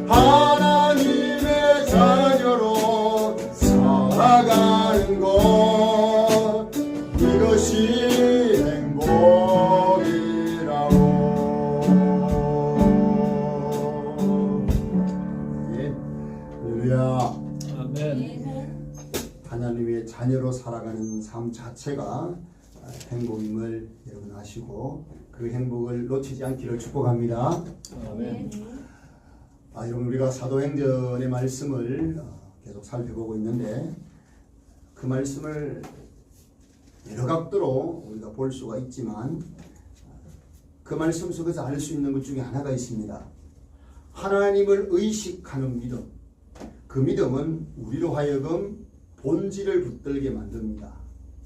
하나님의 자녀로 살아가는 것, 이것이 행복이라고. 할렐루야. 아멘. 하나님의 자녀로 살아가는 삶 자체가 행복임을 여러분 아시고, 그 행복을 놓치지 않기를 축복합니다. 아멘. 여러분, 우리가 사도행전의 말씀을 계속 살펴보고 있는데, 그 말씀을 여러 각도로 우리가 볼 수가 있지만, 그 말씀 속에서 알 수 있는 것 중에 하나가 있습니다. 하나님을 의식하는 믿음. 그 믿음은 우리로 하여금 본질을 붙들게 만듭니다.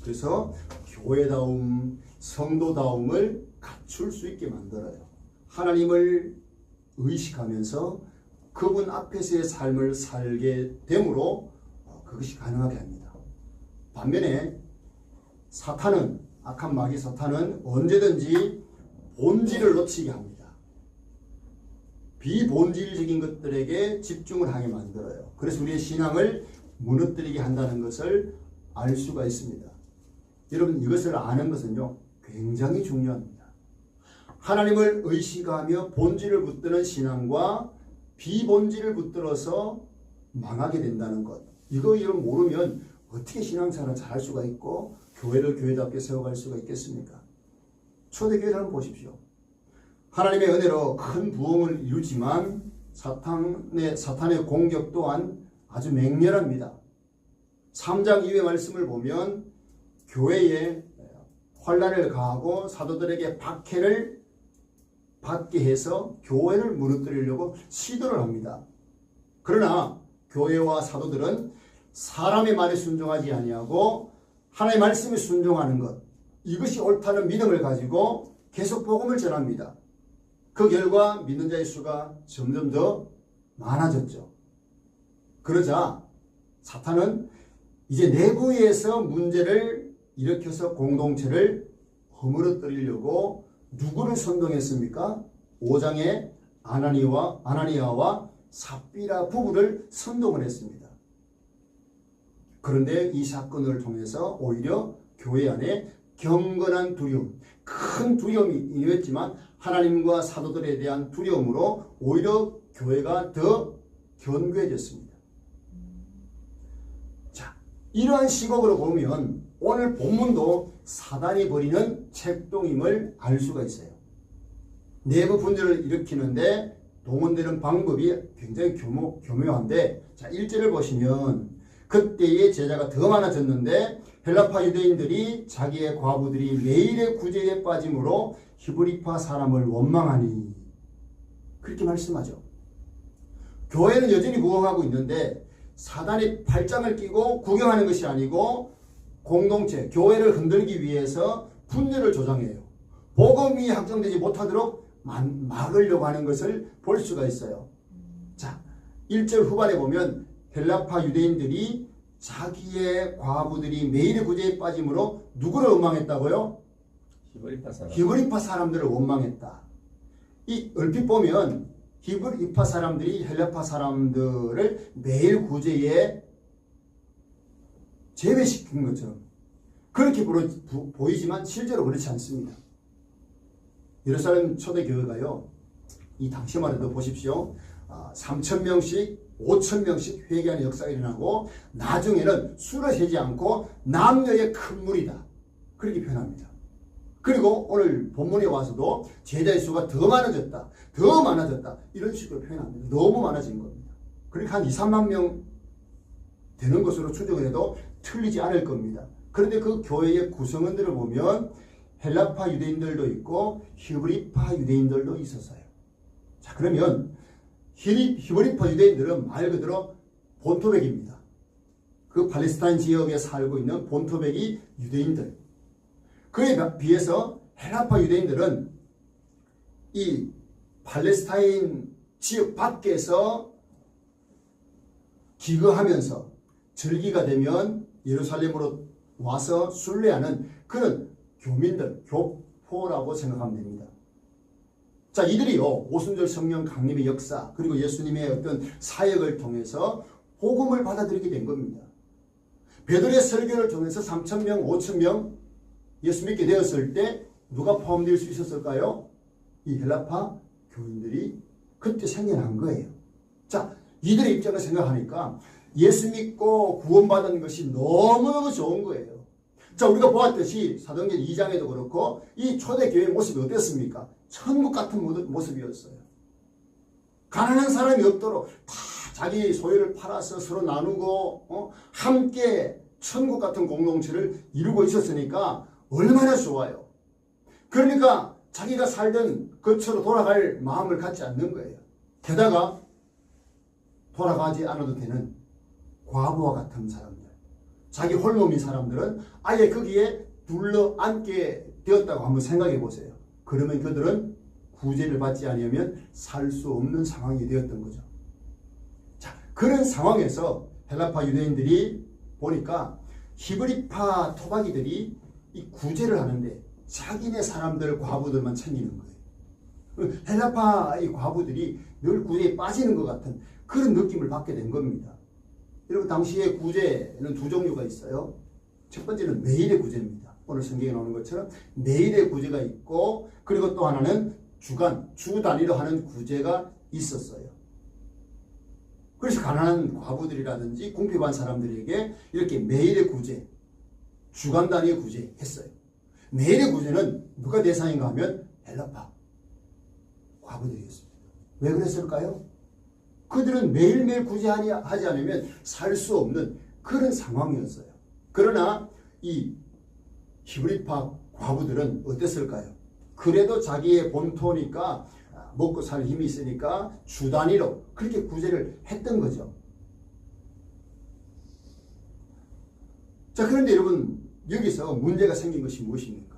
그래서 교회다움, 성도다움을 갖출 수 있게 만들어요. 하나님을 의식하면서 그분 앞에서의 삶을 살게 됨으로 그것이 가능하게 합니다. 반면에 사탄은, 악한 마귀 사탄은 언제든지 본질을 놓치게 합니다. 비본질적인 것들에게 집중을 하게 만들어요. 그래서 우리의 신앙을 무너뜨리게 한다는 것을 알 수가 있습니다. 여러분, 이것을 아는 것은요, 굉장히 중요합니다. 하나님을 의식하며 본질을 붙드는 신앙과 비본질을 붙들어서 망하게 된다는 것, 이거 모르면 어떻게 신앙생활을 잘할 수가 있고 교회를 교회답게 세워갈 수가 있겠습니까? 초대교회를 한번 보십시오. 하나님의 은혜로 큰 부흥을 이루지만 사탄의 공격 또한 아주 맹렬합니다. 3장 이후의 말씀을 보면 교회에 환난을 가하고 사도들에게 박해를 받게 해서 교회를 무너뜨리려고 시도를 합니다. 그러나 교회와 사도들은 사람의 말에 순종하지 아니하고 하나님의 말씀에 순종하는 것, 이것이 옳다는 믿음을 가지고 계속 복음을 전합니다. 그 결과 믿는 자의 수가 점점 더 많아졌죠. 그러자 사탄은 이제 내부에서 문제를 일으켜서 공동체를 허물어뜨리려고 누구를 선동했습니까? 5장에 아나니아와 삽비라 부부를 선동을 했습니다. 그런데 이 사건을 통해서 오히려 교회 안에 경건한 두려움, 큰 두려움이 임했지만 하나님과 사도들에 대한 두려움으로 오히려 교회가 더 견고해졌습니다. 자, 이러한 시각으로 보면 오늘 본문도 사단이 벌이는 책동임을 알 수가 있어요. 내부 분열을 일으키는데 동원되는 방법이 굉장히 교묘한데, 자, 1절을 보시면 그때의 제자가 더 많아졌는데 헬라파 유대인들이 자기의 과부들이 매일의 구제에 빠짐으로 히브리파 사람을 원망하니, 그렇게 말씀하죠. 교회는 여전히 부흥하고 있는데 사단이 팔짱을 끼고 구경하는 것이 아니고 공동체, 교회를 흔들기 위해서 분열을 조장해요. 복음이 확정되지 못하도록 막으려고 하는 것을 볼 수가 있어요. 자, 1절 후반에 보면 헬라파 유대인들이 자기의 과부들이 매일의 구제에 빠짐으로 누구를 원망했다고요? 히브리파 사람들을 원망했다. 이 얼핏 보면 히브리파 사람들이 헬라파 사람들을 매일 구제에 제외시킨 것처럼 그렇게 보이지만 실제로 그렇지 않습니다. 예루살렘 초대교회가요, 이 당시만 해도 보십시오. 3,000명씩 5,000명씩 회개하는 역사가 일어나고 나중에는 술을 세지 않고 남녀의 큰 무리다, 그렇게 표현합니다. 그리고 오늘 본문에 와서도 제자의 수가 더 많아졌다, 더 많아졌다, 이런 식으로 표현합니다. 너무 많아진 겁니다. 그러니까 한 2, 3만 명 되는 것으로 추정을 해도 틀리지 않을 겁니다. 그런데 그 교회의 구성원들을 보면 헬라파 유대인들도 있고 히브리파 유대인들도 있었어요. 자, 그러면 히브리파 유대인들은 말 그대로 본토백입니다. 그 팔레스타인 지역에 살고 있는 본토백이 유대인들. 그에 비해서 헬라파 유대인들은 이 팔레스타인 지역 밖에서 기거하면서 절기가 되면 예루살렘으로 와서 순례하는 그런 교민들, 교포라고 생각하면 됩니다. 자, 이들이요, 오순절 성령 강림의 역사, 그리고 예수님의 어떤 사역을 통해서 복음을 받아들이게 된 겁니다. 베드로의 설교를 통해서 3,000명, 5,000명 예수 믿게 되었을 때 누가 포함될 수 있었을까요? 이 헬라파 교인들이 그때 생겨난 거예요. 자, 이들의 입장을 생각하니까 예수 믿고 구원받은 것이 너무너무 좋은 거예요. 자, 우리가 보았듯이 사도행전 2장에도 그렇고 이 초대교회의 모습이 어땠습니까? 천국 같은 모습이었어요. 가난한 사람이 없도록 다 자기 소유를 팔아서 서로 나누고 함께 천국 같은 공동체를 이루고 있었으니까 얼마나 좋아요. 그러니까 자기가 살던 거처로 돌아갈 마음을 갖지 않는 거예요. 게다가 돌아가지 않아도 되는 과부와 같은 사람들, 자기 홀몸인 사람들은 아예 거기에 둘러앉게 되었다고 한번 생각해 보세요. 그러면 그들은 구제를 받지 않으면 살 수 없는 상황이 되었던 거죠. 자, 그런 상황에서 헬라파 유대인들이 보니까 히브리파 토박이들이 이 구제를 하는데 자기네 사람들 과부들만 챙기는 거예요. 헬라파 이 과부들이 늘 구제에 빠지는 것 같은 그런 느낌을 받게 된 겁니다. 여러분, 당시에 구제는 두 종류가 있어요. 첫 번째는 매일의 구제입니다. 오늘 성경에 나오는 것처럼 매일의 구제가 있고, 그리고 또 하나는 주간, 주 단위로 하는 구제가 있었어요. 그래서 가난한 과부들이라든지 궁핍한 사람들에게 이렇게 매일의 구제, 주간 단위의 구제 했어요. 매일의 구제는 누가 대상인가 하면 헬라파 과부들이었습니다. 왜 그랬을까요? 그들은 매일매일 구제하지 않으면 살 수 없는 그런 상황이었어요. 그러나 이 히브리파 과부들은 어땠을까요? 그래도 자기의 본토니까 먹고 살 힘이 있으니까 주 단위로 그렇게 구제를 했던 거죠. 자, 그런데 여러분, 여기서 문제가 생긴 것이 무엇입니까?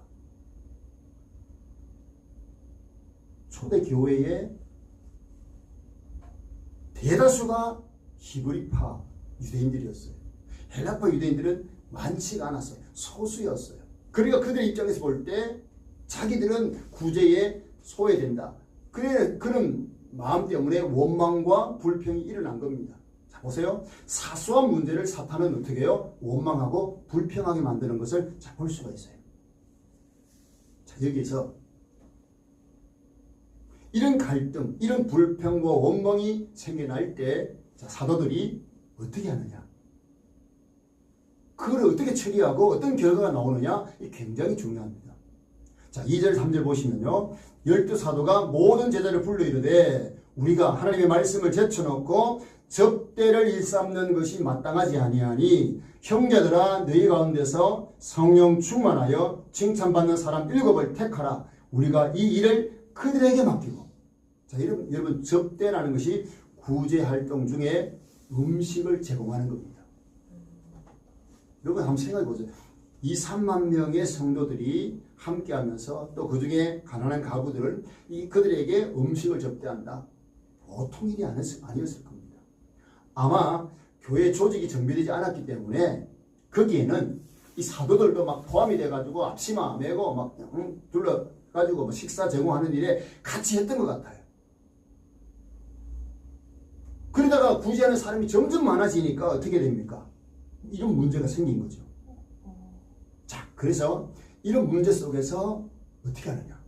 초대교회의 대다수가 히브리파 유대인들이었어요. 헬라파 유대인들은 많지가 않았어요. 소수였어요. 그러니까 그들의 입장에서 볼 때 자기들은 구제에 소외된다. 그런 마음 때문에 원망과 불평이 일어난 겁니다. 자, 보세요. 사소한 문제를 사탄은 어떻게 해요? 원망하고 불평하게 만드는 것을 볼 수가 있어요. 자, 여기서 이런 갈등, 이런 불평과 원망이 생겨날 때 사도들이 어떻게 하느냐? 그걸 어떻게 처리하고 어떤 결과가 나오느냐? 이 굉장히 중요합니다. 자, 2절, 3절 보시면요. 12사도가 모든 제자를 불러 이르되 우리가 하나님의 말씀을 제쳐놓고 접대를 일삼는 것이 마땅하지 아니하니 형제들아 너희 가운데서 성령 충만하여 칭찬받는 사람 7을 택하라. 우리가 이 일을 그들에게 맡기고. 자, 여러분 접대라는 것이 구제 활동 중에 음식을 제공하는 겁니다. 여러분 한번 생각해 보세요. 2, 3만 명의 성도들이 함께하면서 또 그 중에 가난한 가구들을 그들에게 음식을 접대한다. 보통 일이 아니었을 겁니다. 아마 교회 조직이 정비되지 않았기 때문에 거기에는 이 사도들도 막 포함이 돼가지고 앞치마 메고 막 둘러가지고 식사 제공하는 일에 같이 했던 것 같아요. 그러다가 구제하는 사람이 점점 많아지니까 어떻게 됩니까? 이런 문제가 생긴 거죠. 자, 그래서 이런 문제 속에서 어떻게 하느냐?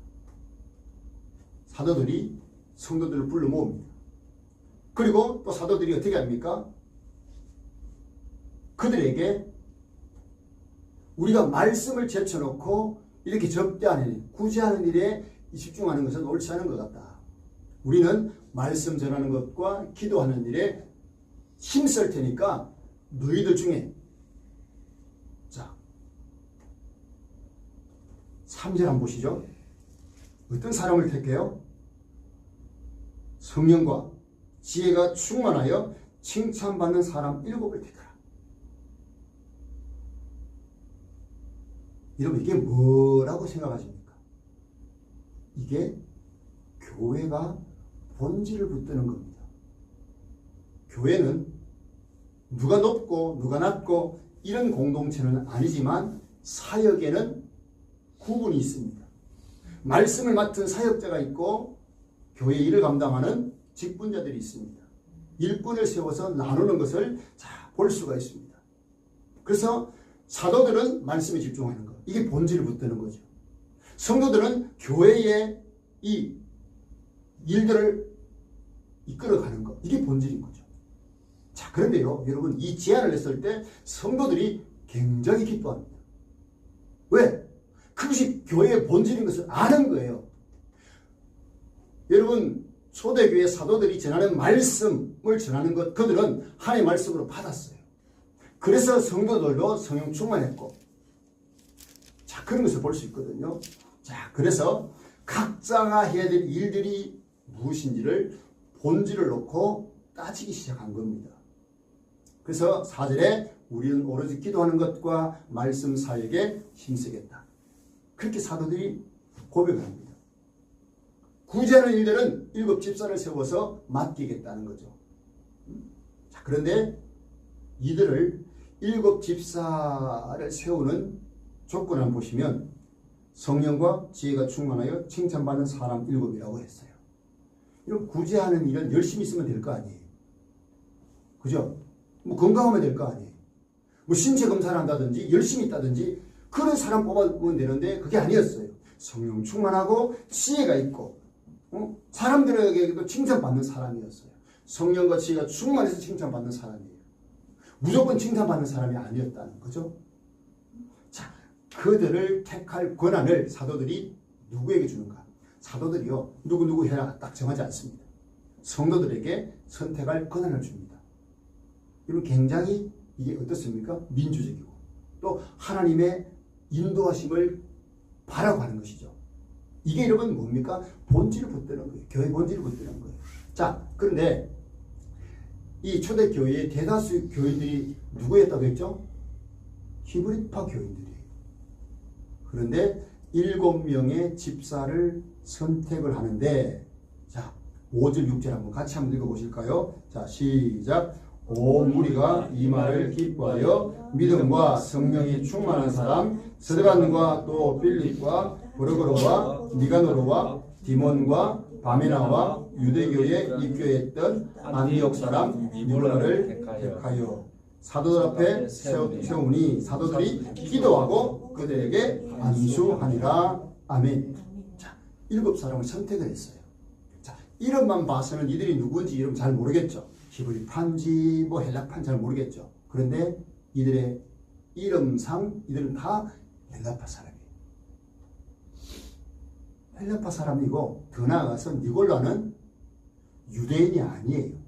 사도들이 성도들을 불러 모읍니다. 그리고 또 사도들이 어떻게 합니까? 그들에게 우리가 말씀을 제쳐놓고 이렇게 접대하는 일, 구제하는 일에 집중하는 것은 옳지 않은 것 같다. 우리는 말씀 전하는 것과 기도하는 일에 힘쓸 테니까 너희들 중에, 자, 3절 한번 보시죠. 어떤 사람을 택해요? 성령과 지혜가 충만하여 칭찬받는 사람 7을 택하라. 여러분, 이게 뭐라고 생각하십니까? 이게 교회가 본질을 붙드는 겁니다. 교회는 누가 높고 누가 낮고 이런 공동체는 아니지만 사역에는 구분이 있습니다. 말씀을 맡은 사역자가 있고 교회 일을 감당하는 직분자들이 있습니다. 일꾼을 세워서 나누는 것을 볼 수가 있습니다. 그래서 사도들은 말씀에 집중하는 것, 이게 본질을 붙드는 거죠. 성도들은 교회의 이 일들을 이끌어가는 것, 이게 본질인 거죠. 자, 그런데요, 여러분, 이 제안을 했을 때 성도들이 굉장히 기뻐합니다. 왜? 그것이 교회의 본질인 것을 아는 거예요. 여러분, 초대교회 사도들이 전하는 말씀을 전하는 것, 그들은 하나님의 말씀으로 받았어요. 그래서 성도들도 성령 충만했고, 자, 그런 것을 볼 수 있거든요. 자, 그래서 각자가 해야 될 일들이 무엇인지를 본질을 놓고 따지기 시작한 겁니다. 그래서 4절에 우리는 오로지 기도하는 것과 말씀 사역에 힘쓰겠다. 그렇게 사도들이 고백을 합니다. 구제하는 일들은 7 집사를 세워서 맡기겠다는 거죠. 자, 그런데 이들을 7 집사를 세우는 조건을 한번 보시면 성령과 지혜가 충만하여 칭찬받는 사람 7이라고 했어요. 이런 구제하는 일은 열심히 있으면 될 거 아니에요. 그죠? 뭐 건강하면 될 거 아니에요. 뭐 신체 검사를 한다든지 열심히 있다든지 그런 사람 뽑아보면 되는데 그게 아니었어요. 성령 충만하고 지혜가 있고 사람들에게도 칭찬받는 사람이었어요. 성령과 지혜가 충만해서 칭찬받는 사람이에요. 무조건 칭찬받는 사람이 아니었다는 거죠. 자, 그들을 택할 권한을 사도들이 누구에게 주는가? 사도들이요, 누구 해라 딱 정하지 않습니다. 성도들에게 선택할 권한을 줍니다. 이건 굉장히 이게 어떻습니까? 민주적이고 또 하나님의 인도하심을 바라고 하는 것이죠. 이게 여러분 뭡니까? 본질을 붙드는 거예요. 교회 본질을 붙드는 거예요. 자, 그런데 이 초대교회의 대다수 교인들이 누구였다고 했죠? 히브리파 교인들이에요. 그런데 7명의 집사를 선택을 하는데, 자, 5절 6절 한번 같이 한번 읽어보실까요? 자, 시작. 온 무리가 이 말을 기뻐하여 믿음과 성령이 충만한 사람 스데반과 또 빌립과 브르거로와 니가노로와 디몬과 바메나와 유대교에 입교했던 안디옥 사람 니고라를 택하여 사도들 앞에 세우니 사도들이 기도하고 그들에게 안수하니라. 아멘. 자, 7사람을 선택을 했어요. 자, 이름만 봐서는 이들이 누구인지 이름 잘 모르겠죠. 히브리파인지 뭐 헬라파인지 잘 모르겠죠. 그런데 이들의 이름상 이들은 다 헬라파 사람이에요. 헬라파 사람이고 더 나아가서 니골라는 유대인이 아니에요.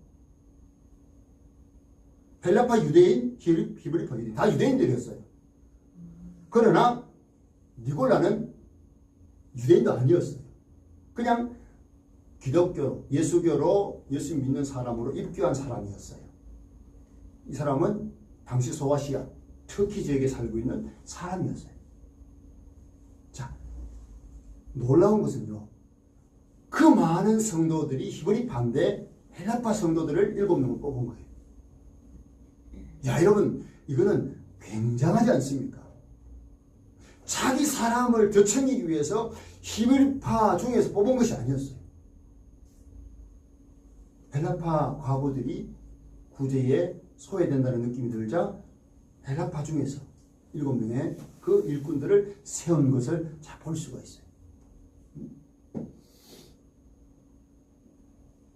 헬라파 유대인, 히브리파 유대인 다 유대인들이었어요. 그러나 니골라는 유대인도 아니었어요. 그냥 기독교, 예수교로 예수 믿는 사람으로 입교한 사람이었어요. 이 사람은 당시 소아시아, 터키 지역에 살고 있는 사람이었어요. 자, 놀라운 것은요, 그 많은 성도들이 히브리파인데 헬라파 성도들을 7명을 뽑은 거예요. 야, 여러분, 이거는 굉장하지 않습니까? 자기 사람을 더 챙기기 위해서 히브리파 중에서 뽑은 것이 아니었어요. 헬라파 과부들이 구제에 소외된다는 느낌이 들자 헬라파 중에서 7명의 그 일꾼들을 세운 것을 볼 수가 있어요.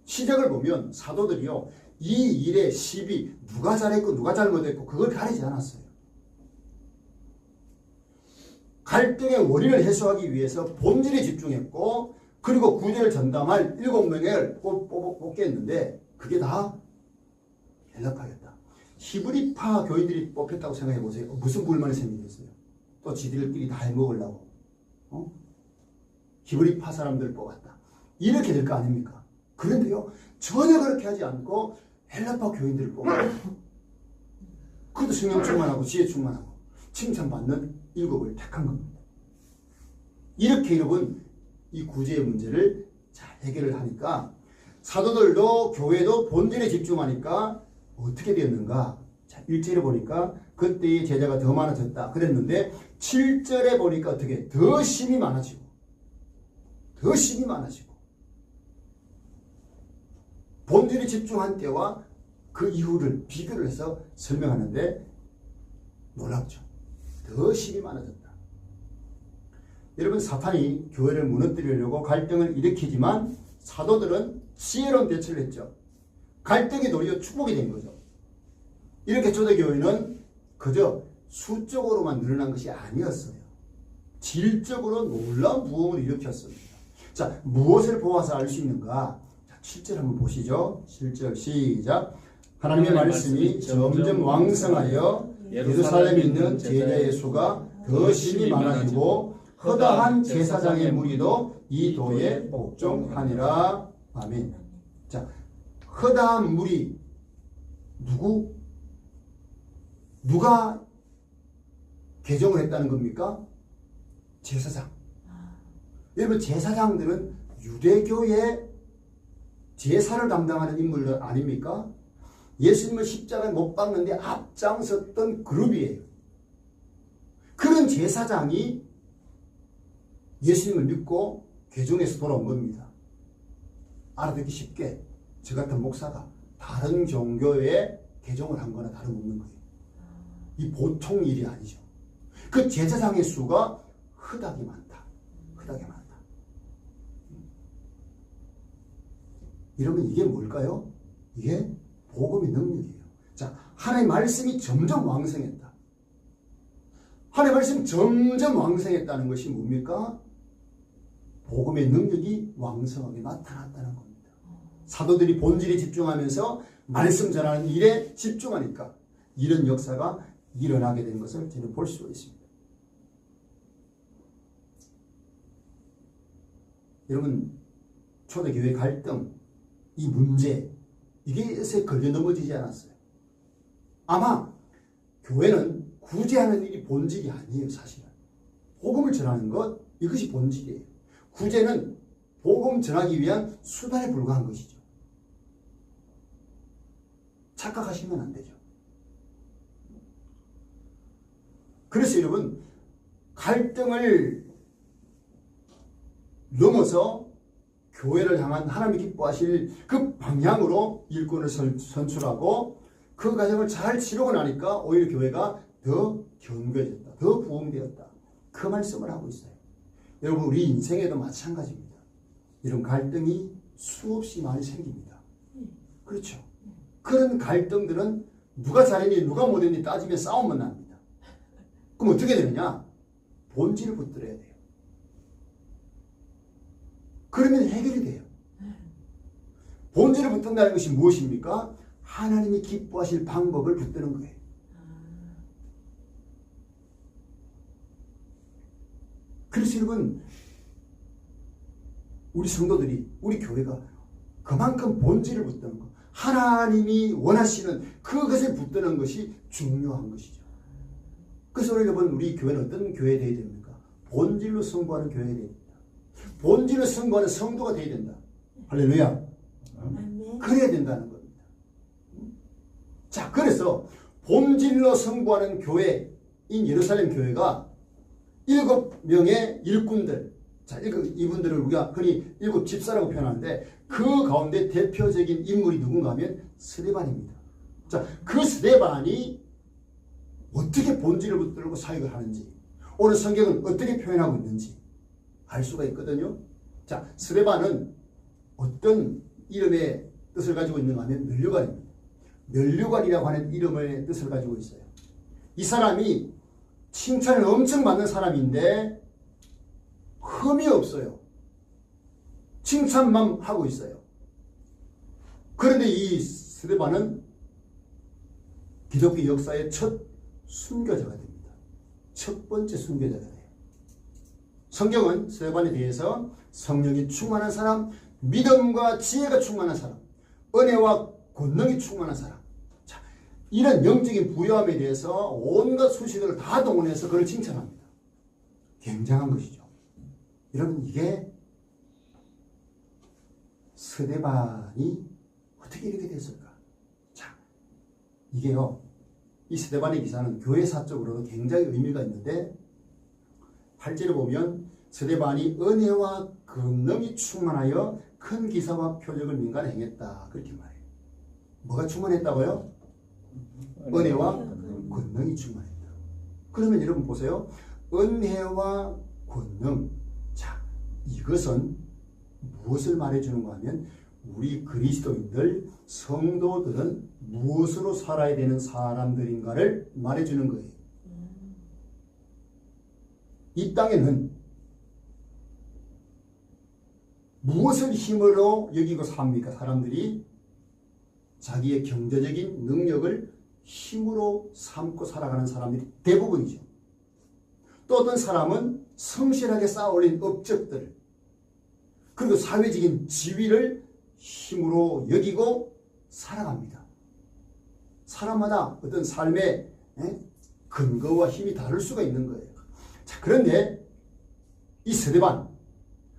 시작을 보면 사도들이요, 이 일의 시비, 누가 잘했고 누가 잘못했고 그걸 가리지 않았어요. 갈등의 원인을 해소하기 위해서 본질에 집중했고, 그리고 구제를 전담할 7명을 뽑겠는데 그게 다 헬라파였다. 히브리파 교인들이 뽑혔다고 생각해 보세요. 무슨 불만이 생기겠어요? 또 지들끼리 다 해먹으려고 히브리파 사람들을 뽑았다. 이렇게 될 거 아닙니까? 그런데요, 전혀 그렇게 하지 않고 헬라파 교인들을 뽑아요. 그것도 성령 충만하고 지혜 충만하고 칭찬받는 7을 택한 겁니다. 이렇게 여러분 이 구제의 문제를 잘 해결을 하니까 사도들도 교회도 본질에 집중하니까 어떻게 되었는가? 자, 1절에 보니까 그때의 제자가 더 많아졌다 그랬는데 7절에 보니까 어떻게 더 심이 많아지고 본질에 집중한 때와 그 이후를 비교를 해서 설명하는데 놀랍죠. 더 힘이 많아졌다. 여러분, 사탄이 교회를 무너뜨리려고 갈등을 일으키지만 사도들은 지혜로운 대처를 했죠. 갈등이 도리어 축복이 된 거죠. 이렇게 초대교회는 그저 수적으로만 늘어난 것이 아니었어요. 질적으로 놀라운 부흥을 일으켰습니다. 자, 무엇을 보아서 알 수 있는가? 자, 7절 한번 보시죠. 7절 시작. 하나님의 말씀이 점점 왕성하여 예루살렘에 있는 제자의 수가 더 심히 많아지고 허다한 제사장의 무리도 이 도에 복종하니라. 아멘. 자, 허다한 무리 누가 개종을 했다는 겁니까? 제사장. 여러분, 제사장들은 유대교의 제사를 담당하는 인물들 아닙니까? 예수님을 십자가에 못 박는데 앞장섰던 그룹이에요. 그런 제사장이 예수님을 믿고 개종해서 돌아온 겁니다. 알아듣기 쉽게 저 같은 목사가 다른 종교에 개종을 한 거나 다름없는 거예요. 이 보통 일이 아니죠. 그 제사장의 수가 허다하게 많다. 허다하게 많다. 여러분, 이게 뭘까요? 이게 복음의 능력이에요. 자, 하나님의 말씀이 점점 왕성했다. 하나님의 말씀이 점점 왕성했다는 것이 뭡니까? 복음의 능력이 왕성하게 나타났다는 겁니다. 사도들이 본질에 집중하면서 말씀 전하는 일에 집중하니까 이런 역사가 일어나게 된 것을 저는 볼 수가 있습니다. 여러분, 초대교회 갈등, 이 문제, 이게서 걸려 넘어지지 않았어요. 아마 교회는 구제하는 일이 본질이 아니에요, 사실은. 복음을 전하는 것, 이것이 본질이에요. 구제는 복음 전하기 위한 수단에 불과한 것이죠. 착각하시면 안 되죠. 그래서 여러분, 갈등을 넘어서 교회를 향한 하나님이 기뻐하실 그 방향으로 일꾼을 선출하고 그 과정을 잘 치르고 나니까 오히려 교회가 더 견고해졌다. 더 부흥되었다. 그 말씀을 하고 있어요. 여러분, 우리 인생에도 마찬가지입니다. 이런 갈등이 수없이 많이 생깁니다. 그렇죠. 그런 갈등들은 누가 잘했니 누가 못했니 따지면 싸움만 납니다. 그럼 어떻게 되느냐? 본질을 붙들어야 돼요. 그러면 해결이 돼요. 본질을 붙든다는 것이 무엇입니까? 하나님이 기뻐하실 방법을 붙드는 거예요. 그래서 여러분, 우리 성도들이, 우리 교회가 그만큼 본질을 붙드는 것, 하나님이 원하시는 그것을 붙드는 것이 중요한 것이죠. 그래서 여러분, 우리 교회는 어떤 교회 되어야 됩니까? 본질로 승부하는 교회가 되어야 됩니다. 본질로 승부하는 성도가 되어야 된다. 할렐루야. 그래야 된다는 겁니다. 자, 그래서 본질로 승부하는 교회인 예루살렘 교회가 7명의 일꾼들, 자, 이분들을 우리가 흔히 7집사라고 표현하는데 그 가운데 대표적인 인물이 누군가 하면 스데반입니다. 자, 그 스데반이 어떻게 본질을 붙들고 사역을 하는지, 오늘 성경은 어떻게 표현하고 있는지 알 수가 있거든요. 자, 스데반은 어떤 이름의 뜻을 가지고 있는가 하면 면류관입니다. 면류관이라고 하는 이름의 뜻을 가지고 있어요. 이 사람이 칭찬을 엄청 받는 사람인데 흠이 없어요. 칭찬만 하고 있어요. 그런데 이 스데반은 기독교 역사의 첫 순교자가 됩니다. 첫 번째 순교자가 돼요. 성경은 스데반에 대해서 성령이 충만한 사람, 믿음과 지혜가 충만한 사람, 은혜와 권능이 충만한 사람, 자, 이런 영적인 부여함에 대해서 온갖 수식어를 다 동원해서 그를 칭찬합니다. 굉장한 것이죠. 여러분, 이게 스데반이 어떻게 이렇게 됐을까? 자, 이게요, 이 스데반의 기사는 교회사적으로도 굉장히 의미가 있는데 8절에 보면 스데반이 은혜와 권능이 충만하여 큰 기사와 표적을 민간에 행했다. 그렇게 말해요. 뭐가 충만했다고요? 은혜와 권능이 충만했다. 그러면 여러분 보세요. 은혜와 권능. 자, 이것은 무엇을 말해주는가 하면 우리 그리스도인들, 성도들은 무엇으로 살아야 되는 사람들인가를 말해주는 거예요. 이 땅에는 무엇을 힘으로 여기고 삽니까? 사람들이 자기의 경제적인 능력을 힘으로 삼고 살아가는 사람들이 대부분이죠. 또 어떤 사람은 성실하게 쌓아올린 업적들, 그리고 사회적인 지위를 힘으로 여기고 살아갑니다. 사람마다 어떤 삶의 근거와 힘이 다를 수가 있는 거예요. 자, 그런데 이 세대반,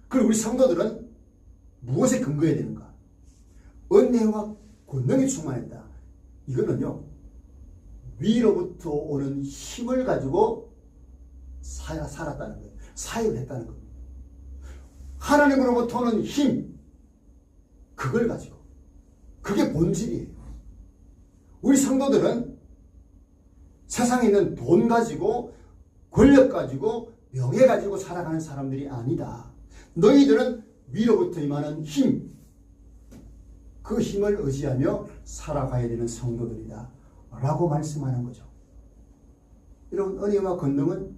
그리고 우리 성도들은 무엇에 근거해야 되는가? 은혜와 권능이 충만했다. 이거는요, 위로부터 오는 힘을 가지고 살았다는 거예요. 사역을 했다는 겁니다. 하나님으로부터 오는 힘, 그걸 가지고, 그게 본질이에요. 우리 성도들은 세상에 있는 돈 가지고, 권력 가지고, 명예 가지고 살아가는 사람들이 아니다. 너희들은 위로부터 임하는 힘, 그 힘을 의지하며 살아가야 되는 성도들이다 라고 말씀하는 거죠. 여러분, 은혜와 권능은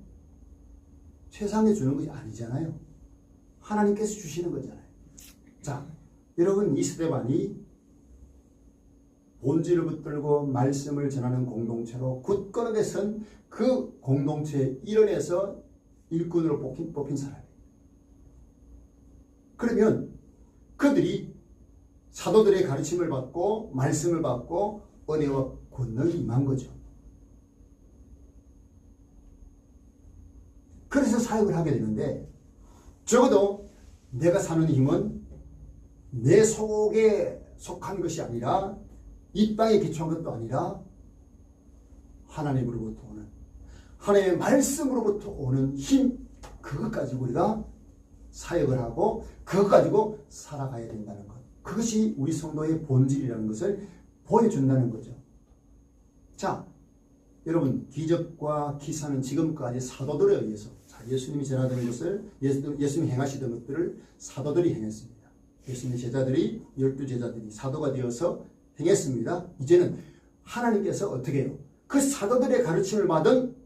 세상에 주는 것이 아니잖아요. 하나님께서 주시는 거잖아요. 자, 여러분, 이 스데반이 본질을 붙들고 말씀을 전하는 공동체로 굳건하게 선 그 공동체의 일원에서 일꾼으로 뽑힌 사람이에요. 그러면 그들이 사도들의 가르침을 받고 말씀을 받고 은혜와 권능이 임한 거죠. 그래서 사역을 하게 되는데, 적어도 내가 사는 힘은 내 속에 속한 것이 아니라, 이 땅에 기초한 것도 아니라 하나님으로부터 오는, 하나님의 말씀으로부터 오는 힘, 그것 가지고 우리가 사역을 하고 그것 가지고 살아가야 된다는 것, 그것이 우리 성도의 본질이라는 것을 보여준다는 거죠. 자, 여러분, 기적과 기사는 지금까지 사도들에 의해서, 예수님이 전하던 것을, 예수님이 행하시던 것들을 사도들이 행했습니다. 예수님의 제자들이, 12제자들이 사도가 되어서 행했습니다. 이제는 하나님께서 어떻게 해요? 그 사도들의 가르침을 받은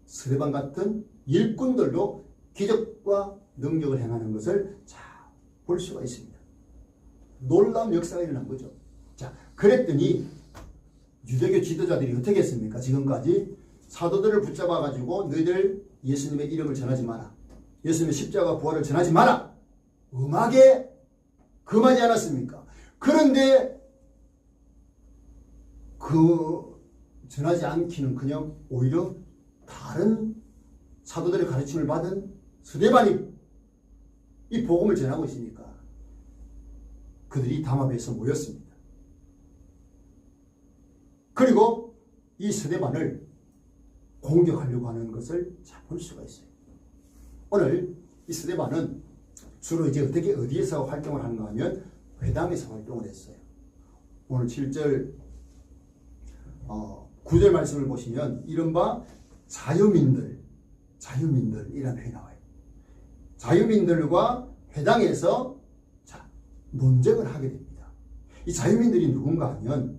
스데반 같은 일꾼들도 기적과 능력을 행하는 것을 볼 수가 있습니다. 놀라운 역사가 일어난 거죠. 자, 그랬더니 유대교 지도자들이 어떻게 했습니까? 지금까지 사도들을 붙잡아 가지고 너희들 예수님의 이름을 전하지 마라, 예수님의 십자가 부활을 전하지 마라, 음하게 금하지 않았습니까? 그런데 그 전하지 않기는커녕 오히려 다른 사도들의 가르침을 받은 스데반이 이 복음을 전하고 있으니까 그들이 담합해서 모였습니다. 그리고 이 스데반을 공격하려고 하는 것을 볼 수가 있어요. 오늘 이 스데반은 주로 이제 어디에서 활동을 하는가 하면 회당에서 활동을 했어요. 오늘 7절 9절 말씀을 보시면 이른바 자유민들이라는 표현이 나와요. 자유민들과 회당에서 논쟁을 하게 됩니다. 이 자유민들이 누군가 하면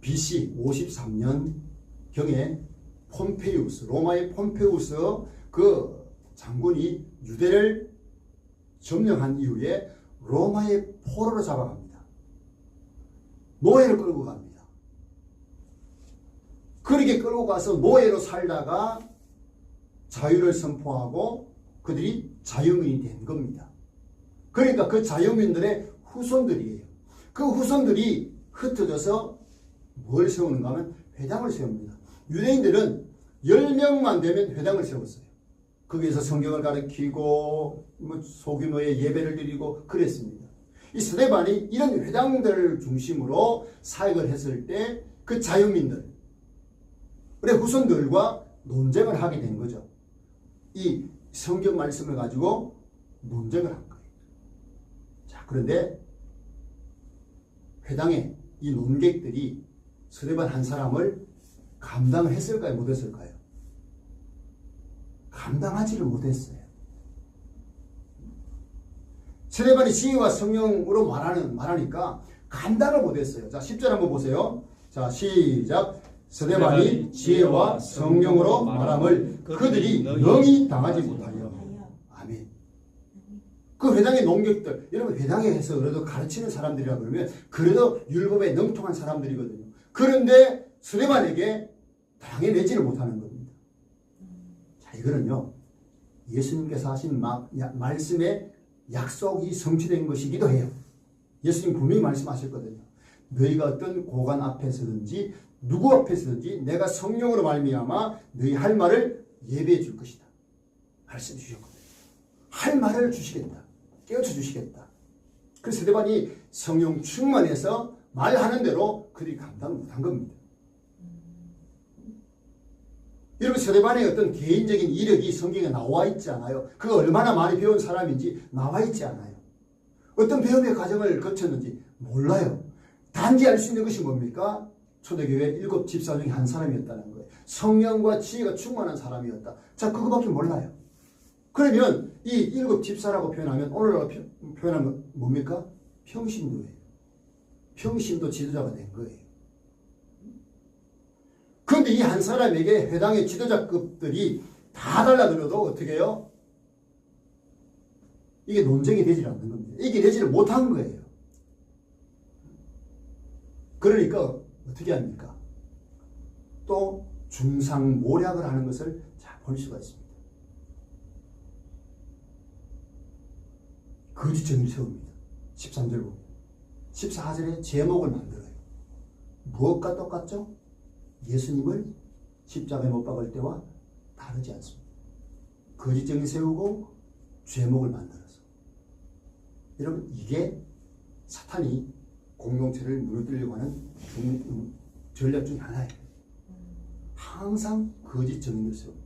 BC 53년경에 폼페이우스, 로마의 폼페이우스 그 장군이 유대를 점령한 이후에 로마의 포로로 잡아갑니다. 노예를 끌고 갑니다. 그렇게 끌고 가서 노예로 살다가 자유를 선포하고 그들이 자유민이 된 겁니다. 그러니까 그 자유민들의 후손들이에요. 그 후손들이 흩어져서 뭘 세우는가 하면 회당을 세웁니다. 유대인들은 10명만 되면 회당을 세웠어요. 거기에서 성경을 가르치고 소규모의 예배를 드리고 그랬습니다. 이 스데반이 이런 회당들을 중심으로 사역을 했을 때 그 자유민들의 후손들과 논쟁을 하게 된 거죠. 이 성경 말씀을 가지고 논쟁을 한 거예요. 그런데 회당에 이 논객들이 스데반 한 사람을 감당을 했을까요? 못했을까요? 감당하지를 못했어요. 스데반이 지혜와 성령으로 말하니까 감당을 못했어요. 자, 10절 한번 보세요. 자, 시작. 스데반이 지혜와 성령으로 말함을 그들이 능히 당하지 못하여. 아멘. 그 회당의 논객들, 여러분 회당에서 그래도 가르치는 사람들이라 그러면 그래도 율법에 능통한 사람들이거든요. 그런데 스데반에게 당해내지를 못하는 겁니다. 자, 이거는요 예수님께서 하신 말씀의 약속이 성취된 것이기도 해요. 예수님 분명히 말씀하셨거든요. 너희가 어떤 고관 앞에서든지 누구 앞에서든지 내가 성령으로 말미암아 너희 할 말을 예배해 줄 것이다. 말씀 주셨거든요. 할 말을 주시겠다. 깨우쳐 주시겠다. 그래서 스데반이 성령 충만해서 말하는 대로 그들이 감당 못한 겁니다. 여러분 스데반의 어떤 개인적인 이력이 성경에 나와 있지 않아요. 그가 얼마나 많이 배운 사람인지 나와 있지 않아요. 어떤 배움의 과정을 거쳤는지 몰라요. 단지 알 수 있는 것이 뭡니까? 초대교회 7 집사 중에 한 사람이었다는 거예요. 성령과 지혜가 충만한 사람이었다. 자, 그거밖에 몰라요. 그러면 이 7 집사라고 표현하면 오늘날 표현하면 뭡니까? 평신도예요. 평신도 지도자가 된 거예요. 그런데 이 한 사람에게 회당의 지도자급들이 다 달라들어도 어떻게 해요? 이게 논쟁이 되지 않는 겁니다. 이겨내지를 못한 거예요. 그러니까 어떻게 합니까? 또 중상모략을 하는 것을 볼 수가 있습니다. 거짓점을 세웁니다. 13절 보면 14절에 제목을 만들어요. 무엇과 똑같죠? 예수님을 십자가에 못 박을 때와 다르지 않습니다. 거짓점을 세우고 죄목을 만들어서. 여러분 이게 사탄이 공동체를 무너뜨리려고 하는 전략 중에 하나예요. 항상 거짓 증인을 세웁니다.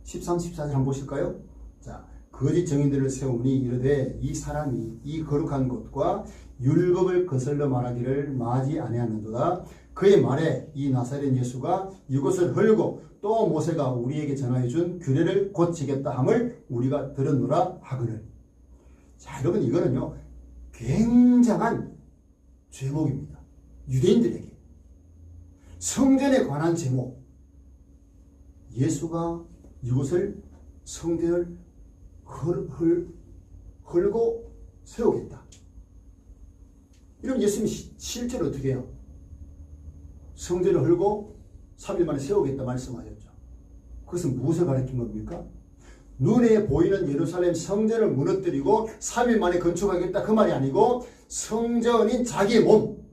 13, 14절 한번 보실까요? 자, 거짓 증인들을 세우니 이르되 이 사람이 이 거룩한 곳과 율법을 거슬러 말하기를 마지 아니하는도다. 그의 말에 이 나사렛 예수가 이곳을 헐고 또 모세가 우리에게 전하여 준 규례를 고치겠다 함을 우리가 들었노라 하거늘. 자, 여러분 이거는요 굉장한 죄목입니다. 유대인들에게 성전에 관한 제목. 예수가 이곳을 성전을 헐고 세우겠다. 이러면 예수님이 실제로 어떻게 해요? 성전을 헐고 3일 만에 세우겠다 말씀하셨죠. 그것은 무엇을 가리킨 겁니까? 눈에 보이는 예루살렘 성전을 무너뜨리고 3일 만에 건축하겠다 그 말이 아니고 성전인 자기의 몸,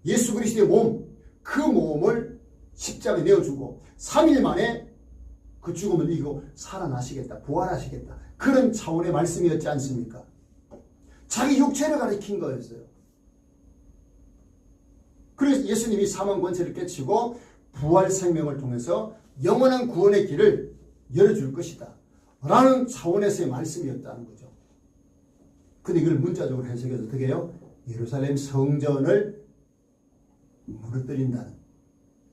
예수 그리스도의 몸, 그 몸을 십자가에 내어주고 3일 만에 그 죽음을 이기고 살아나시겠다, 부활하시겠다. 그런 차원의 말씀이었지 않습니까? 자기 육체를 가리킨 거였어요. 그래서 예수님이 사망 권세를 깨치고 부활 생명을 통해서 영원한 구원의 길을 열어줄 것이다 라는 차원에서의 말씀이었다는 거죠. 근데 이걸 문자적으로 해석해서 어떻게 해요? 예루살렘 성전을 무너뜨린다는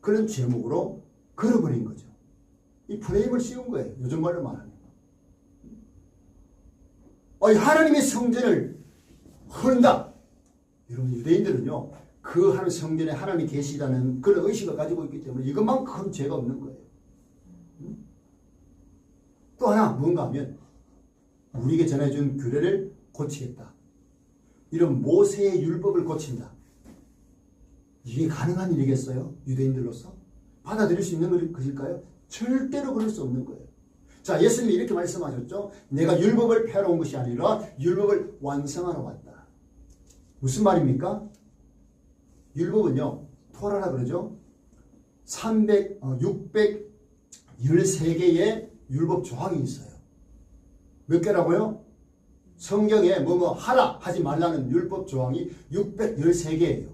그런 제목으로 걸어버린 거죠. 이 프레임을 씌운 거예요. 요즘 말로 말하면. 하나님의 성전을 흐른다. 여러분 유대인들은요. 그 하나님 성전에 하나님이 계시다는 그런 의식을 가지고 있기 때문에 이것만큼 죄가 없는 거예요. 또 하나 뭔가 하면 우리에게 전해준 규례를 고치겠다. 이런 모세의 율법을 고친다. 이게 가능한 일이겠어요? 유대인들로서? 받아들일 수 있는 것일까요? 절대로 그럴 수 없는 거예요. 자, 예수님이 이렇게 말씀하셨죠. 내가 율법을 폐하러 온 것이 아니라 율법을 완성하러 왔다. 무슨 말입니까? 율법은요. 토라라 그러죠. 613개의 율법 조항이 있어요. 몇 개라고요? 성경에 뭐뭐 하라 하지 말라는 율법 조항이 613개예요.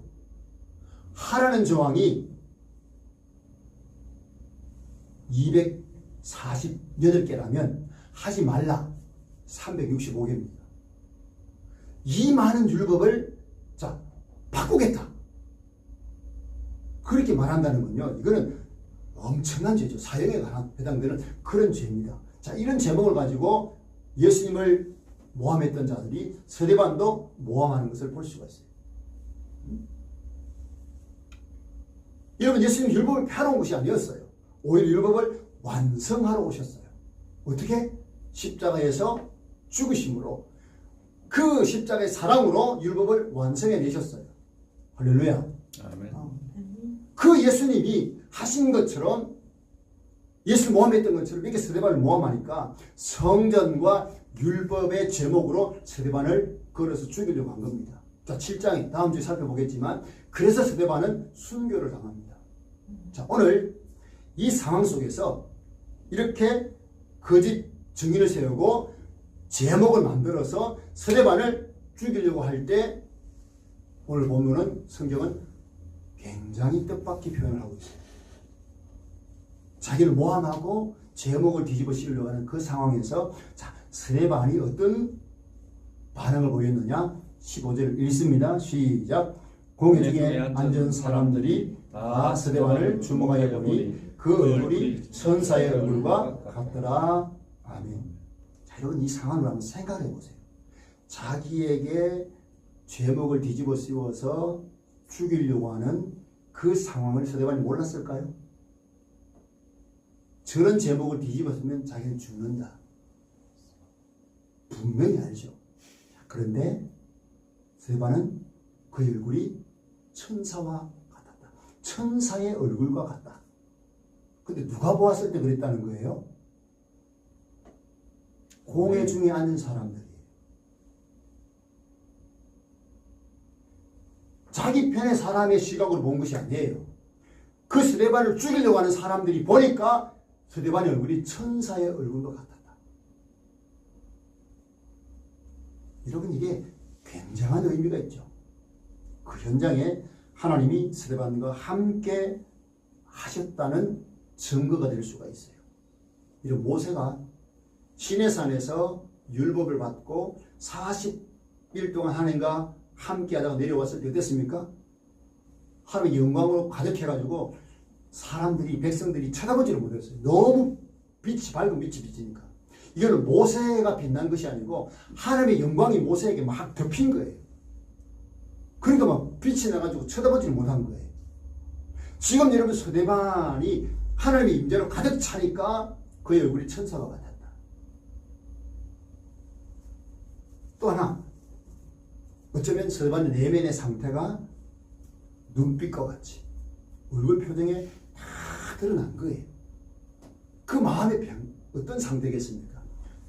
하라는 조항이 248개라면 하지 말라 365개입니다. 이 많은 율법을 바꾸겠다. 그렇게 말한다는 건요. 이거는 엄청난 죄죠. 사형에 해당되는 그런 죄입니다. 자, 이런 제목을 가지고 예수님을 모함했던 자들이 스데반도 모함하는 것을 볼 수가 있어요. 여러분, 예수님 율법을 펴놓은 것이 아니었어요. 오히려 율법을 완성하러 오셨어요. 어떻게? 십자가에서 죽으심으로, 그 십자가의 사랑으로 율법을 완성해 내셨어요. 할렐루야. 아멘. 그 예수님이 하신 것처럼, 예수를 모함했던 것처럼 이렇게 스데반을 모함하니까 성전과 율법의 제목으로 스데반을 걸어서 죽이려고 한 겁니다. 자, 7장 다음 주에 살펴보겠지만, 그래서 스데반은 순교를 당합니다. 자, 오늘 이 상황 속에서 이렇게 거짓 증인을 세우고 제목을 만들어서 스데반을 죽이려고 할 때, 오늘 보면은 성경은 굉장히 뜻밖의 표현을 하고 있어요. 자기를 모함하고 제목을 뒤집어 씌우려고 하는 그 상황에서, 자, 스데반이 어떤 반응을 보였느냐? 15절을 읽습니다. 시작. 공회 중에 앉은 사람들이 다 스데반을 주목하여 보니 그 얼굴이 천사의 얼굴과 같더라. 아멘. 자, 여러분, 이 상황을 한번 생각해 보세요. 자기에게 제목을 뒤집어 씌워서 죽이려고 하는 그 상황을 스데반이 몰랐을까요? 저런 제목을 뒤집었으면 자기는 죽는다. 분명히 알죠. 그런데 스데반은 그 얼굴이 천사와 같았다. 천사의 얼굴과 같다. 근데 누가 보았을 때 그랬다는 거예요? 공회 중에 앉은 사람들이. 자기 편의 사람의 시각으로 본 것이 아니에요. 그 스데반을 죽이려고 하는 사람들이 보니까 스데반의 얼굴이 천사의 얼굴과 같았다. 여러분, 이게 굉장한 의미가 있죠. 그 현장에 하나님이 스데반과 함께 하셨다는 증거가 될 수가 있어요. 이런 모세가 시내산에서 율법을 받고 40일 동안 하나님과 함께 하다가 내려왔을 때 어땠습니까? 하나님의 영광으로 가득해가지고 사람들이, 백성들이 쳐다보지를 못했어요. 너무 밝은 빛이 비치니까. 이거는 모세가 빛난 것이 아니고 하나님의 영광이 모세에게 막 덮인 거예요. 그러니까 막 빛이 나가지고 쳐다보지를 못한 거예요. 지금 여러분, 스데반이 하나님의 임재로 가득 차니까 그의 얼굴이 천사가 같았다. 또 하나, 어쩌면 스데반의 내면의 상태가 눈빛과 같이 얼굴 표정에 다 드러난 거예요. 그 마음의 어떤 상태겠습니까?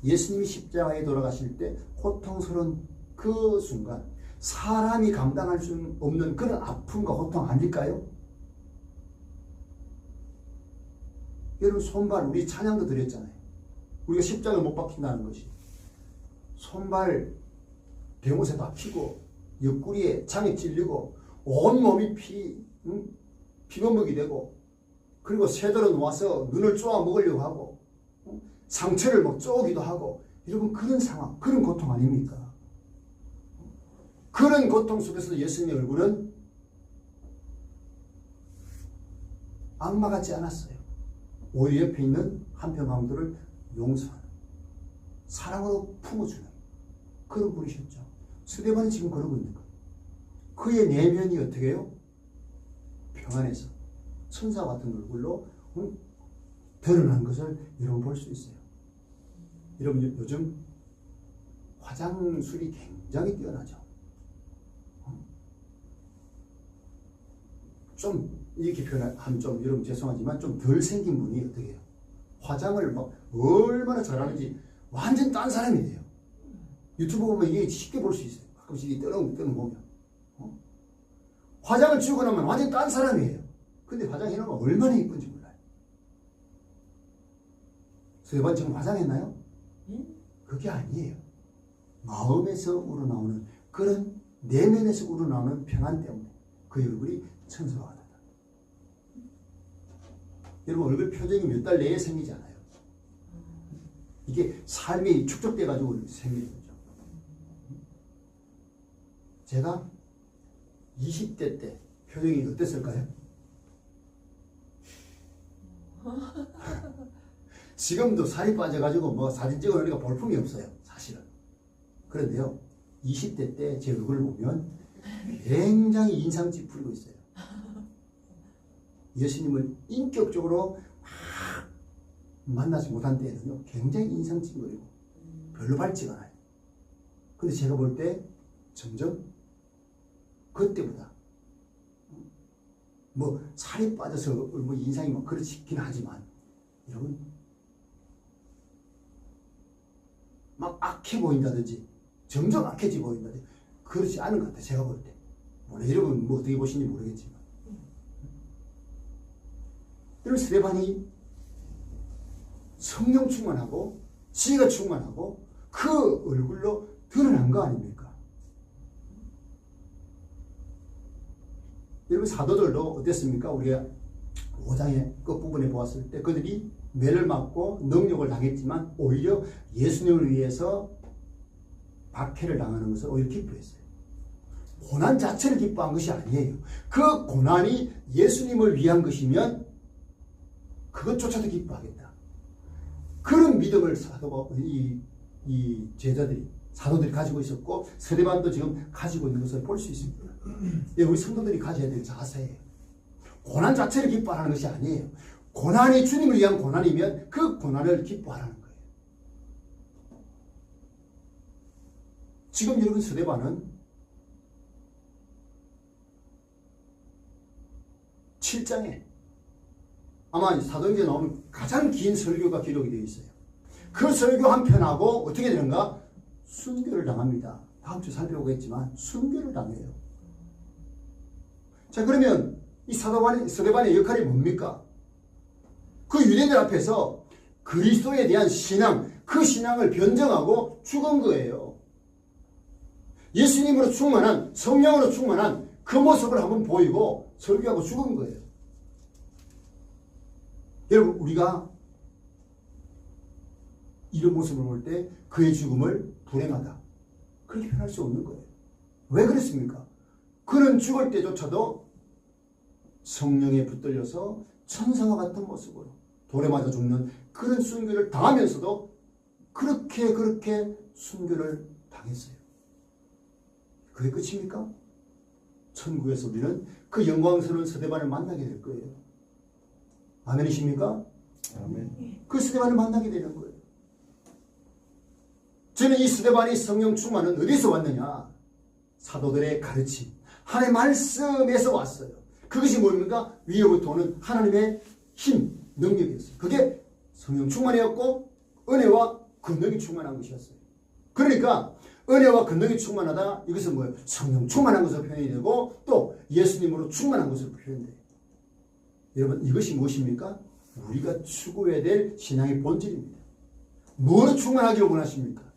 예수님이 십자가에 돌아가실 때 고통스러운 그 순간, 사람이 감당할 수 없는 그런 아픔과 고통 아닐까요? 여러분, 손발, 우리 찬양도 드렸잖아요. 우리가 십자가를 못 박힌다는 것이, 손발 대못에 박히고 옆구리에 장에 찔리고 온몸이 피범벅이 되고, 그리고 새들은 와서 눈을 쪼아 먹으려고 하고, 상처를 막 쪼기도 하고, 여러분, 그런 상황, 그런 고통 아닙니까? 그런 고통 속에서 예수님의 얼굴은 악마 같지 않았어요. 오히려 옆에 있는 한편 강도를 용서하는, 사랑으로 품어주는 그런 분이셨죠. 스데반이 지금 그러고 있는 거예요. 그의 내면이 어떻게 해요? 평안해서 천사 같은 얼굴로 드러난 것을 여러분 볼 수 있어요. 여러분, 요즘 화장술이 굉장히 뛰어나죠. 좀 이렇게 표현하면 좀 여러분 죄송하지만 좀 덜 생긴 분이 어떻게 해요? 화장을 막 얼마나 잘하는지 완전 딴 사람이 돼요. 유튜브 보면 이게 쉽게 볼 수 있어요. 가끔씩 이게 뜨는 보면. 화장을 지우고 나면 완전 딴 사람이에요. 근데 화장해놓으면 얼마나 이쁜지 몰라요. 스데반 지금 화장했나요? 그게 아니에요. 마음에서 우러나오는 그런 내면에서 우러나오는 평안 때문에 그 얼굴이 천사와 같다. 여러분, 얼굴 표정이 몇 달 내에 생기지 않아요. 이게 삶이 축적돼 가지고 생기는 거죠. 제가 20대 때 표정이 어땠을까요? 지금도 살이 빠져가지고 뭐 사진 찍어놓으니까 볼품이 없어요, 사실은. 그런데요, 20대 때 제 얼굴을 보면 굉장히 인상 찌푸리고 있어요. 예수님을 인격적으로 막 만나지 못한 때에는요, 굉장히 인상 찌푸리고 별로 밝지가 않아요. 근데 제가 볼 때 점점 그때보다 뭐 살이 빠져서 뭐 인상이 막 그렇긴 하지만 여러분 막 악해 보인다든지 점점 악해져 보인다든지 그렇지 않은 것 같아요. 제가 볼 때. 물론 여러분 뭐 어떻게 보시는지 모르겠지만 이런 스데반이 성령 충만하고 지혜가 충만하고 그 얼굴로 드러난 거 아닙니까? 여러분 사도들도 어땠습니까? 우리가 5장의 끝부분에 보았을 때 그들이 매를 맞고 능욕을 당했지만 오히려 예수님을 위해서 박해를 당하는 것을 오히려 기뻐했어요. 고난 자체를 기뻐한 것이 아니에요. 그 고난이 예수님을 위한 것이면 그것조차도 기뻐하겠다. 그런 믿음을 이 제자들이 사도들이 가지고 있었고 스데반도 지금 가지고 있는 것을 볼 수 있습니다. 우리 성도들이 가져야 될 자세예요. 고난 자체를 기뻐하는 것이 아니에요. 고난이 주님을 위한 고난이면 그 고난을 기뻐하라는 거예요. 지금 여러분 스데반은 7장에 아마 사도행전에 나오는 가장 긴 설교가 기록이 되어 있어요. 그 설교 한 편하고 어떻게 되는가? 순교를 당합니다. 다음 주 살펴보겠지만 순교를 당해요. 자, 그러면 이 스데반의 역할이 뭡니까? 그 유대인들 앞에서 그리스도에 대한 신앙, 그 신앙을 변증하고 죽은 거예요. 예수님으로 충만한, 성령으로 충만한 그 모습을 한번 보이고 설교하고 죽은 거예요. 여러분, 우리가 이런 모습을 볼 때 그의 죽음을 불행하다, 그렇게 표현할 수 없는 거예요. 왜 그랬습니까? 그는 죽을 때조차도 성령에 붙들려서 천사와 같은 모습으로 돌에 맞아 죽는 그런 순교를 당하면서도 그렇게 순교를 당했어요. 그게 끝입니까? 천국에서 우리는 그 영광스러운 스데반을 만나게 될 거예요. 아멘이십니까? 아멘. 그 스데반을 만나게 되는 거예요. 저는 이 스데반이 성령 충만은 어디서 왔느냐? 사도들의 가르침, 하나님의 말씀에서 왔어요. 그것이 뭡니까? 위로부터 오는 하나님의 힘, 능력이었어요. 그게 성령 충만이었고 은혜와 권능이 충만한 것이었어요. 그러니까 은혜와 권능이 충만하다, 이것은 뭐예요? 성령 충만한 것으로 표현이 되고 또 예수님으로 충만한 것으로 표현돼요. 여러분, 이것이 무엇입니까? 우리가 추구해야 될 신앙의 본질입니다. 뭐로 충만하기를 원하십니까?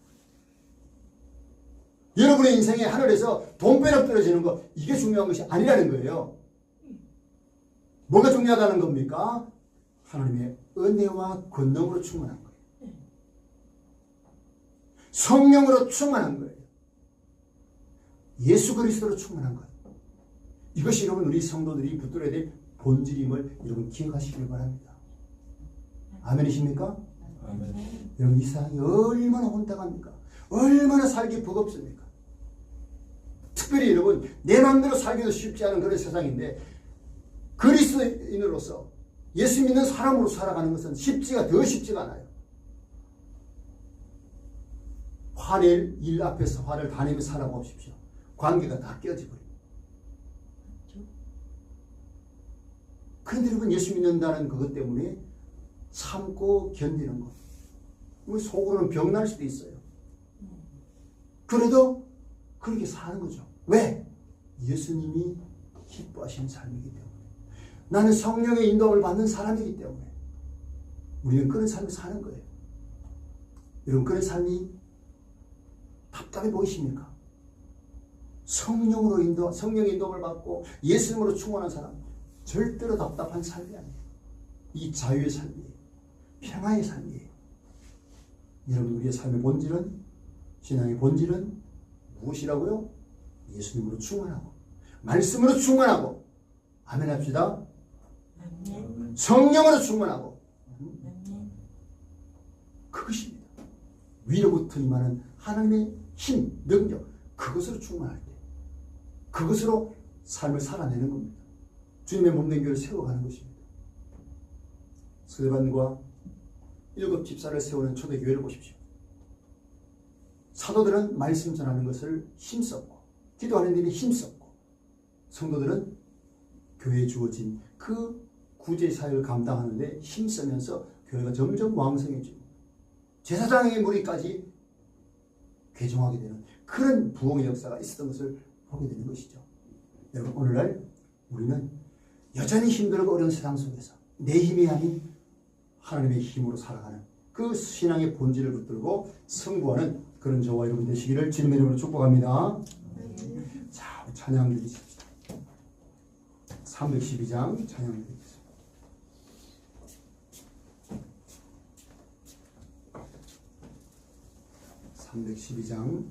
여러분의 인생에 하늘에서 돈벼락 떨어지는 거, 이게 중요한 것이 아니라는 거예요. 뭐가 중요하다는 겁니까? 하나님의 은혜와 권능으로 충만한 거예요. 성령으로 충만한 거예요. 예수 그리스도로 충만한 거예요. 이것이 여러분 우리 성도들이 붙들어야 될 본질임을 여러분 기억하시길 바랍니다. 아멘이십니까? 아멘. 여러분, 이 세상이 얼마나 혼탁합니까? 얼마나 살기 버겁습니까? 특별히 여러분, 내 마음대로 살기도 쉽지 않은 그런 세상인데 그리스도인으로서 예수 믿는 사람으로 살아가는 것은 더 쉽지가 않아요. 화낼 일 앞에서 화를 다 내며 살아보십시오. 관계가 다 깨어져버립니다. 그런데 여러분, 예수 믿는다는 그것 때문에 참고 견디는 것. 속으로는 병날 수도 있어요. 그래도 그렇게 사는 거죠. 왜? 예수님이 기뻐하시는 삶이기 때문에. 나는 성령의 인도를 받는 사람이기 때문에. 우리는 그런 삶을 사는 거예요. 여러분, 그런 삶이 답답해 보이십니까? 성령의 인도를 받고 예수님으로 충만한 사람, 절대로 답답한 삶이 아니에요. 이 자유의 삶이에요. 평화의 삶이에요. 여러분 우리의 삶의 본질은 신앙의 본질은 무엇이라고요? 예수님으로 충만하고 말씀으로 충만하고 아멘 합시다. 아멘. 성령으로 충만하고 아멘. 그것입니다. 위로부터 임하는 하나님의 힘, 능력 그것으로 충만할 때 그것으로 삶을 살아내는 겁니다. 주님의 몸된 교회를 세워가는 것입니다. 스데반과 7 집사를 세우는 초대교회를 보십시오. 사도들은 말씀 전하는 것을 힘썼고 기도하는 일에 힘썼고 성도들은 교회에 주어진 그 구제 사역을 감당하는 데 힘쓰면서 교회가 점점 왕성해지고 제사장의 무리까지 개종하게 되는 그런 부흥의 역사가 있었던 것을 보게 되는 것이죠. 여러분 오늘날 우리는 여전히 힘들고 어려운 세상 속에서 내 힘이 아닌 하나님의 힘으로 살아가는 그 신앙의 본질을 붙들고 승부하는 그런 저와 여러분 되시기를 주님의 이름으로 축복합니다. 자, 우리 찬양 드리십시다. 312장 찬양 드리겠습니다. 312장